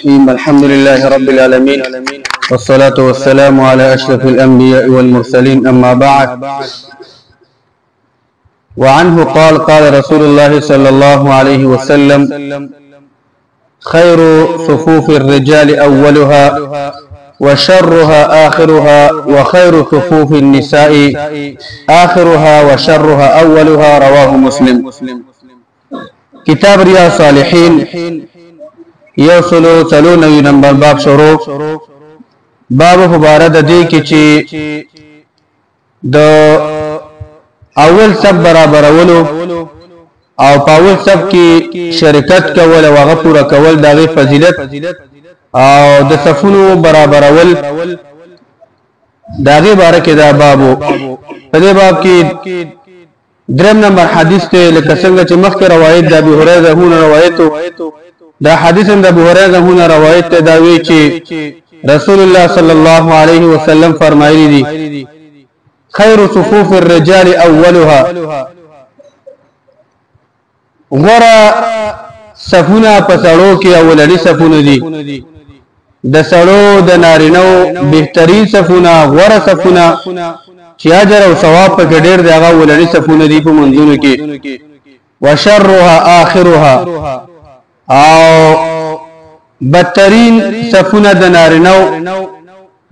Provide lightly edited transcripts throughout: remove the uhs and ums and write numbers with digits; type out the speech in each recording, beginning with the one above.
الرحيم. الحمد لله رب العالمين والصلاة والسلام على أشرف الأنبياء والمرسلين، أما بعد. وعنه قال قال رسول الله صلى الله عليه وسلم: خير صفوف الرجال أولها وشرها آخرها، وخير صفوف النساء آخرها وشرها أولها. رواه مسلم. كتاب رياض الصالحين یوصلو چلو نوی نمبر باب شروع. باب مبارد دی کی چی د اول سب برابر اولو او پاول سب کی شرکت کول او هغه پورا کول دغه فضیلت او د صفونو برابر اول دغه باره کې دا بابو. په دې باب کې درم نمبر حدیث ته لکه څنګه چې مخکې روایت د ابي هريره هونه روایتو دا حدیث د ابو هريره هونه روایت ته دا وی چې رسول الله صلی الله علیه وسلم فرمایلی دي: خیر صفوف الرجال اولها، غره صفونه پسړو کې اولنی صفونه دي. د سړو د نارینو بهترین صفونه غره صفونه چې اجر او ثواب په ډېر دی هغه اولنی صفونه دي په منځونو کې. وشرها آخرها، او بدترین صفونه د نارینو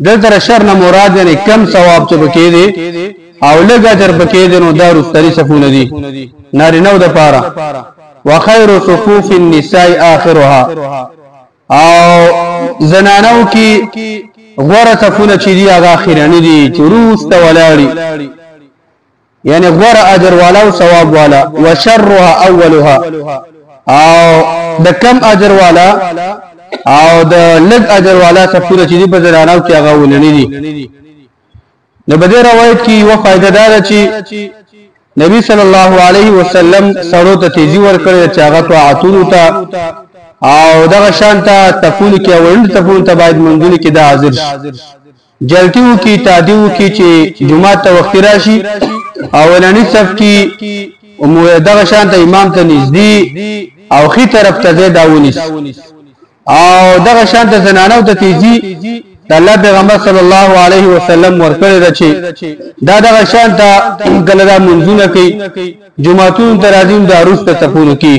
دلته شر نه مراد یعنی کم ثواب چې پکې دي او لږ اجر پکې دي، نو دا رستری صفونه دي نارینو د پاره. وخير صفوف النساء آخرها، او زنانو کې غوره صفونه چې دي هغه اخرانی دي چې روسته ولاړي، یعنی غوره اجر والا او ثواب والا. وشرها اولها، او د کم اجر والا او د لږ اجر والا صفونه چې دي په زنانو کې هغه ولني دي. نو په دې روایت کې یو فائدہ ده چې نبی صلی الله علیه وسلم سړو ته تیزی ورکړي چې هغه طاعتونو ته او دغه شانته تفول کې اولن تفول ته باید منځونه کې دا حاضر شي، جلتیو کې تادیو کې چې جمعه ته وخت راشي اولنی صف کې مو دغه شانته امام ته نږدې او خي طرف ته داونیس، او دغه شانته زنانو ته تیزی د الله پیغمبر صلی الله علیه وسلم ورکړی دا چې دغه شانته کله منځونه کوي جمعهتون ته راځي د عروس ته تفول کې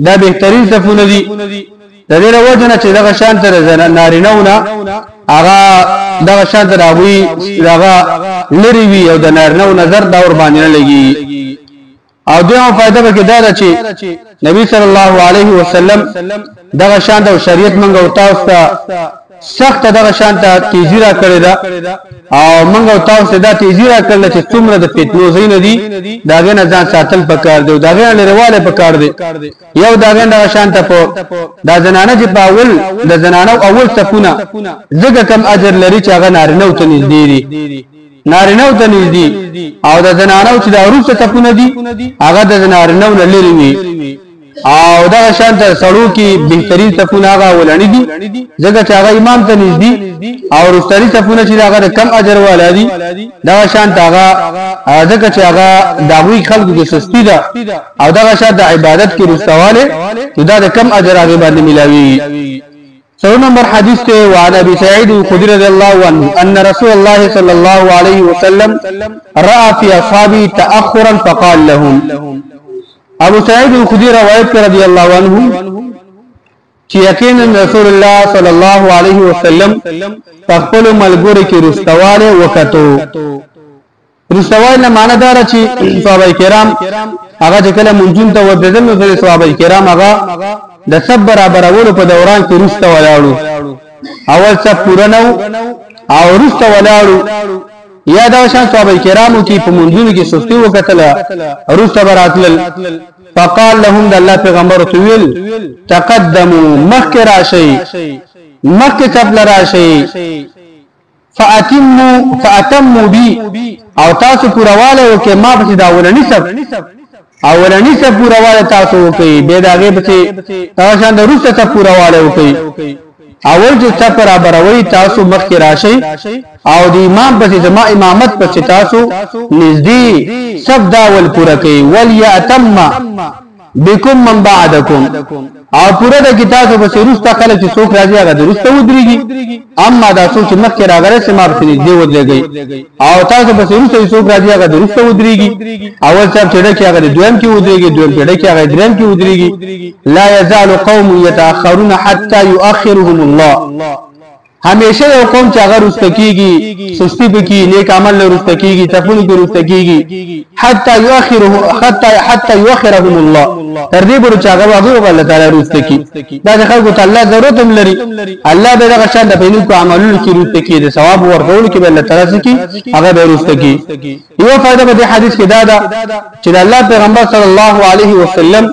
دا بهترین صفونه دي. د دې وجه نه چې دغه شانته نارینو نه هغه دغه شانته راوي هغه لری وی او د نارینو نظر دا ور باندې نه لګي. او دغه فائدہ به دا ده چې نبی صلی الله علیه وسلم دغه شانته شریعت منګه او تاسو ته سخت دغه شانته تیزی را کړی دا، او منګه او تاسو دا تیزی را کړل چې څومره د فتنو زین دي داغه نه ځان ساتل پکار دی، داغه نه لريواله پکار دی. یو داغه دغه شانته په دا زنانه چې په اول د زنانو اول صفونه زګه کم اجر لري چې هغه نارینه ته نږدې دي، نارینه ته نږدې، او د زنانو چې د عروس صفونه دي هغه د نارینه نه لري وي. او دا شانته سړو کې بهترین صفونه هغه ولانی دي ځکه چې هغه امام ته نږدې، او رستری صفونه چې هغه کم اجر والا دي دا شانته هغه ځکه چې هغه داوی خلکو کې سستی ده، او دا شانته عبادت کې رستواله دا د کم اجر هغه باندې ملاوي. سو نمبر حدیث ته وعن ابي سعيد الخدري رضي الله عنه ان رسول الله صلى الله عليه وسلم راى في اصحابه تاخرا فقال لهم. ابو سعید الخدری روایت پر رضی الله عنه چې یقینا رسول الله صلی الله علیه وسلم خپل ملګری کې رستواله وکړو. رستواله معنی دا چې صحابه کرام هغه کله منځون ته ودرېدل، نو صحابه کرام هغه د سب برابر اولو په دوران کې رستواله اول څه پوره نو او رستواله یا دا شان صحابه کرامو کې په منځونو کې سستی وکړه رسته براتل. فقال لهم الله پیغمبر تویل تقدموا مخکرا شي مکه قبل راشي فاتموا بي، او تاسو پورواله وکي ما په دا ولني سب پورواله تاسو وکي به داګه په تاسو شان د روسه ته پورواله وکي. اول چې سفر برابروي تاسو مخکې راشي او د امام په ځما امامت په تاسو نږدې سب داول پوره کوي. وليتم بكم من بعدكم او پورا د کتاب په سروسته خلک چې څوک راځي هغه درسته ودرېږي اما دا څوک چې مخکې راغره سما په دې ودرېږي او تاسو په سروسته څوک راځي هغه درسته ودرېږي اول څه چې دغه هغه دویم کې ودرېږي دویم کې هغه دریم کې ودرېږي لا يزال قوم يتاخرون حتى يؤخرهم الله همیشه یو قوم چې هغه رستکیږي سستی بکی نیک عمل له رستکیږي تفون کې رستکیږي حتى يؤخرهم الله تر دې پورې چې هغه هغه الله تعالی رستکی دا خلکو ته الله ضرورت هم لري الله به دغه شان د پینو کو عملونو کې رستکی د ثواب ورکول کې به الله تعالی سکی هغه به رستکی یو فائدہ په حدیث کې دا ده چې الله پیغمبر صلی الله علیه وسلم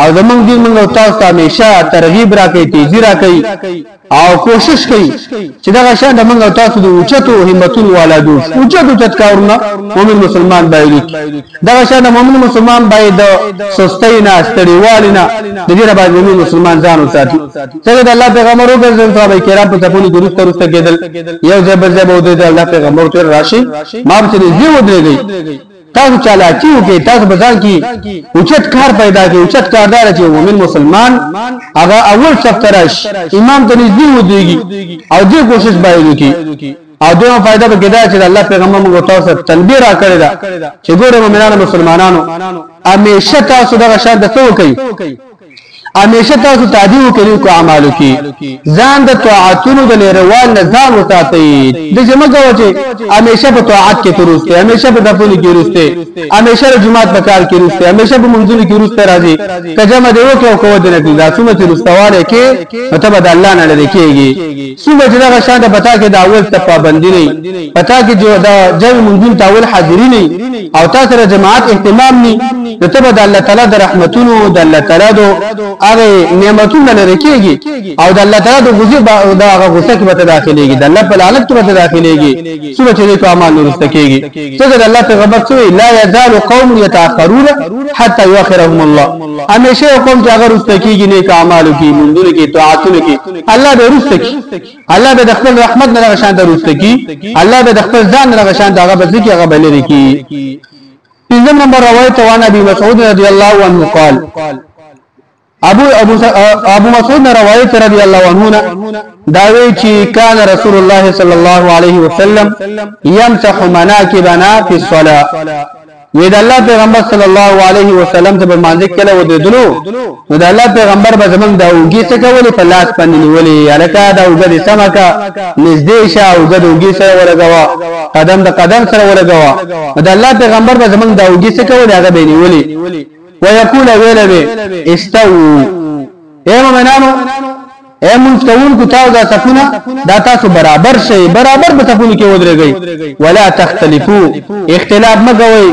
او زمونږ دین موږ تاسو همیشه ترغیب راکړي تیزی راکړي او کوشش کوي چې دا شان د موږ تاسو د اوچتو همتونو والادو اوچت کارونه مومن مسلمان باید دا شان د مومن مسلمان باید سستۍ نه ستړیوالي نه د دې باندې مومن مسلمان ځان وساتي څنګه د الله پیغمبر وګرځول صاحب کرام په تاسو درسته کېدل یو ځبر د الله پیغمبر ته راشي ما به دې ودرېږي تاسو چالاکیو کې تاسو بازار کې اوچت کار پیدا کې اوچت کاردار چې مومن مسلمان هغه اول صف ترش امام ته نږدې ودرېږي او دې کوشش باید وکړي او دغه فائدہ به کېدا چې الله پیغمبر موږ تاسو تنبیه را کړی دا چې ګوره مومنانو مسلمانانو همیشه تاسو دغه شان د څه کوي همیشه تاسو تعدیل کوي کو اعمالو کې ځان د طاعتونو د لروال نه ځان وساتئ د جمعه چې همیشه په طاعت کې تروسته همیشه په دفن کې روسته همیشه د جمعه په کار کې روسته همیشه په منځونو کې روسته راځي کجما دی وکړو کو د نه دا څومره چې روستواله کې مطلب د الله نه لری کېږي څومره چې دا شاده پتا کې د اول ته پابندي نه پتا کې جو دا جمع منځون تاول حاضری نه او تاسو د جماعت اهتمام نه ته د الله تعالی د رحمتونو د الله تعالی هغه نعمتونه لري کېږي او د الله تعالی د غوږی دا هغه غوسه کې به داخليږي د الله په لعنت کې به داخليږي څو چې د اعمال نورسته کېږي څنګه د الله پیغمبر څوی لا يزال قوم يتاخرون حتى يؤخرهم الله همیشه قوم چې هغه رسته کېږي نیک اعمالو کې منځونو کې طاعتونو کې الله به رسته کی الله به د خپل رحمت نه شان درسته کی الله به د خپل ځان نه شان دغه به ذکر هغه بلری کی پنځم نمبر روایت وان ابي مسعود رضی الله عنه قال ابو مسعود روایت رضی الله عنه داوی چې کان رسول الله صلی الله علیه وسلم يمسح مناكبنا في الصلاه وید الله پیغمبر صلی الله علیه وسلم ته باندې کله ودرلو نو د الله پیغمبر به زمنګ دا وګي څه کولې په لاس باندې نیولې الکا دا وګي سمکا نږدې شه وګي وګي سره ورغوا قدم د قدم سره ورغوا د الله پیغمبر به زمنګ دا وګي څه کولې هغه به نیولې ويقول ويلبه استووا اے مومنانو اے مستوون کو تاسو دا صفونه دا تاسو برابر شي برابر په صفونه کې ودرېږئ ولا تختلفوا اختلاف مګوي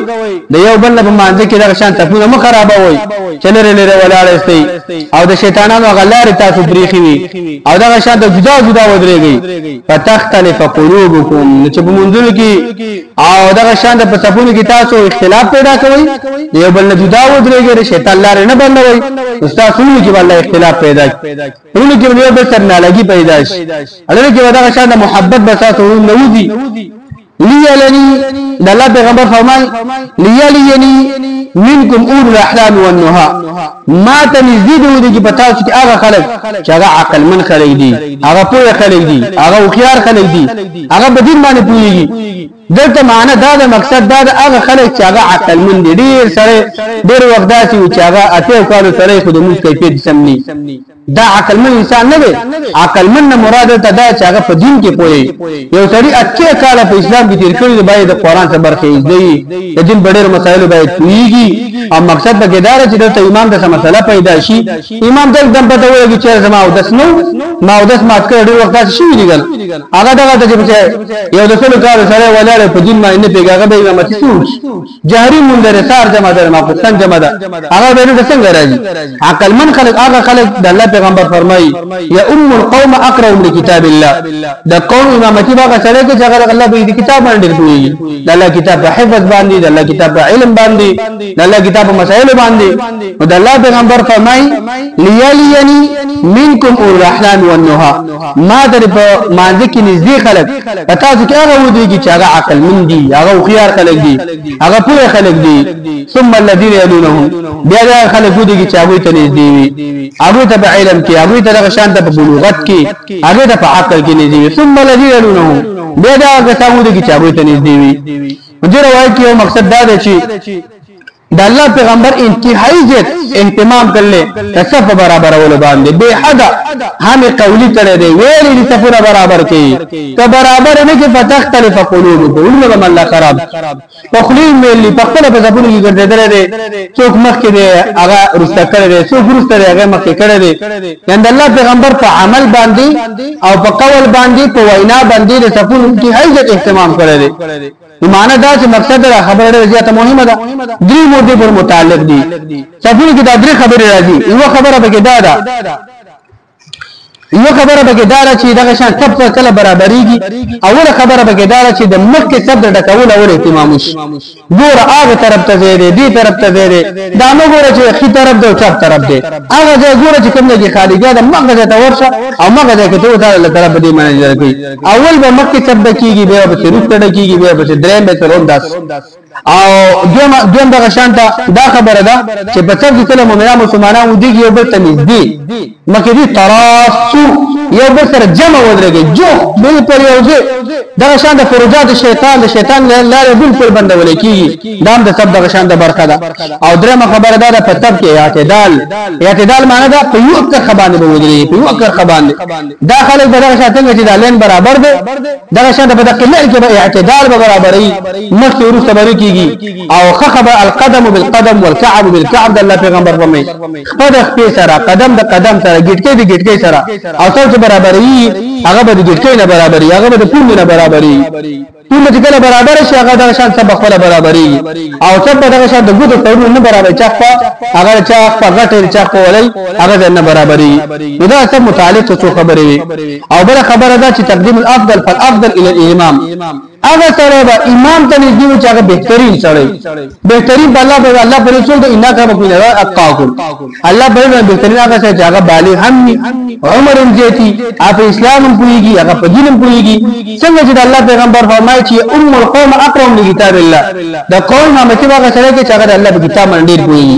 د یو بل په مانځ کې دا شان صفونه مو خرابوي چلره لره ولاړ استي او د شیطانانو غلار تاسو بریخي وي او دا شان د جدا جدا ودرېږئ فتختلف قلوبكم چې په منځونو کې او دا شان د په صفونه کې تاسو اختلاف پیدا کوي یو بل جدا ودرېږئ شیطان لار نه بندوي استاد سنو کې والله اختلاف پیدا کوي یو بل سره نالاګي پیدا شي الله کې ودا شان محبت بساتو نوځي ليلني د الله پیغمبر فرمای ليلني منكم اول الاحلام والنهى ما تنزيدو دي پتا چې هغه خلک چې هغه عقل من خلک دي هغه پوهه خلک دي هغه خيار خلک دي هغه بدین باندې پوهیږي دلته معنا دا د مقصد دا د هغه خلک چې هغه عقل من دي ډېر وخت داسي چې هغه اته کالو سره خود مو کیفیت سمني دا عقل من انسان نه دی عقل من مراد ته دا چې هغه په دین کې پوهی یو سړی اته کال په اسلام کې تیر کړی دی باید د قران څخه برخه دی د دین ډېر مسایل باید پوهیږي او مقصد به کېدار چې د ایمان د مسله پیدا شي ایمان دل دم پته وایي چې زما او دس نو ما او دس مات کړی وخت شي دیګل هغه دغه چې یو د څلو کال سره ولاړ په دین باندې پیګه هغه به امامت سوچ جهري مونږ سار جمع در ما پښتن جمع ده هغه به څنګه راځي عقل من خلق هغه خلق د الله پیغمبر فرمایي یا ام القوم اقرأهم لكتاب الله دا قوم امامتی باغه سره کې چې الله به دې کتاب باندې کوي د الله کتاب په حفظ باندې د الله کتاب په علم باندې د الله کتاب په مسائل باندې او د الله پیغمبر فرمایي لیالیانی منکم الرحمن والنهى ما در په مانځ کې نږدې خلک تاسو کې هغه ودی چې هغه عقل مند دي هغه خيار خلک دي هغه پوهه خلک دي ثم الذين يلونهم بیا دا خلک ودی چې هغه ته نږدې وي هغه ته په علم کې هغه ته شان ته په بلوغت کې هغه ته په عقل کې نږدې وي ثم الذين يلونهم بیا دا هغه ودی چې هغه ته نږدې وي دې روایت کې یو مقصد دا دی چې د الله پیغمبر انتهایی زیات اهتمام کړل صف برابر ول باندې به حد هم قولی کړي دی ویلي دي صفونه برابر کړي که برابر نه کې فتختلف قلوبهم ولما الله خراب تخلیل ملي په خپل په ځبونه کې ګرځیدل دي څوک مخ کې دی هغه رسته کړي دی څوک رسته هغه مخ کې کړي دی یعنی الله پیغمبر په عمل باندې او په قول باندې په وینا باندې د صفونه انتهایی زیات اهتمام کړی دی معنا دا چې مقصد دا خبره زیاته مهمه ده درې مودې پر متعلق دي صفونه کې دا درې خبرې راځي یو خبره به کې دا ده یو خبره به کې دا چې دغه شان سب کله برابرېږي اوله خبره به کې دا چې د مخکې سب د ډکول او اهتمام وشي ګوره هغه طرف ته دی دې طرف ته دی دا نو ګوره چې خي طرف دی او چپ طرف دی هغه ځای ګوره چې کوم دی خالی ګاده مغه ته ورشه او مغه ته ته تعالی طرف دې منځ کوي اول به مخکې سب کېږي بیا به رښتړ کېږي بیا به درېم به تر 10 او دوم دغه شانته دا خبره ده چې په څیر کله مؤمنان مسلمانان ودی یو بل تمیز دي مکه دي تراسو یو بل سره جمع ودرېږي جو بل پر یو ځای دغه شانته فروجات شیطان لاره بالکل بندول کیږي دام د سب دغه شانته برخه ده او درېمه خبره ده په تب کې اعتدال معنی ده په یو اکر خبانه ودرېږي په یو اکر خبانه دا خلک دغه شانته چې د لین برابر ده دغه شانته په دغه لین کې اعتدال برابرۍ مخکې ورسته برکیږي او خخب القدم بالقدم والكعب بالكعب د الله پیغمبر فرمایي خپل خپل سره قدم د قدم سره ګټکې د ګټکې سره او څو برابرۍ هغه به د ګټکې نه برابرۍ هغه به د پوند نه برابرۍ ټول چې کله برابر شي هغه د شان سبا خپل برابرۍ او څو دغه شان د ګوتو ټول نه برابر چاپا هغه چاپا غټه چاپا ولای هغه نه برابرۍ نو دا سب متعلق څه خبرې او بل خبره ده چې تقدیم الافضل فالافضل الى الامام هغه سره به امام ته نږدې و چې هغه بهترین سړی بهترین الله په الله پر رسول ته انک مقبل اتقاکم الله په بهترین هغه چې هغه بالغ هم عمر هم زیاتی اپ اسلام هم پويږي هغه په دین هم پويږي څنګه چې الله پیغمبر فرمایي چې ام القوم اقرأهم لكتاب الله دا قوم هغه چې هغه سره کې چې هغه الله په کتاب باندې ډیر پويږي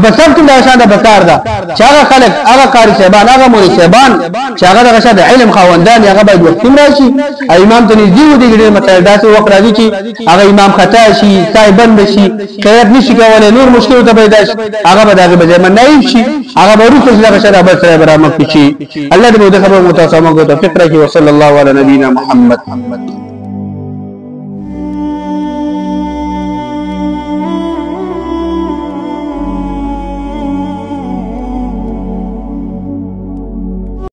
په سب کې دا شان بکار ده چې هغه خلک هغه قاری صاحبان هغه مولوی صاحبان چې هغه دغه شان علم خوندان هغه باید وخت راشي امام ته نږدې و دي ډیر مطلب دا څه وخت راځي چې هغه امام خطا شي صاحب بند شي خیرت نشي کولای نور مشکل ته پیدا شي هغه به دغه بځای منایب شي هغه به روح څخه دغه شراب سره برابر شي الله دې موږ خبره متاسمه کو ته فکر کې وصلی الله علی نبینا محمد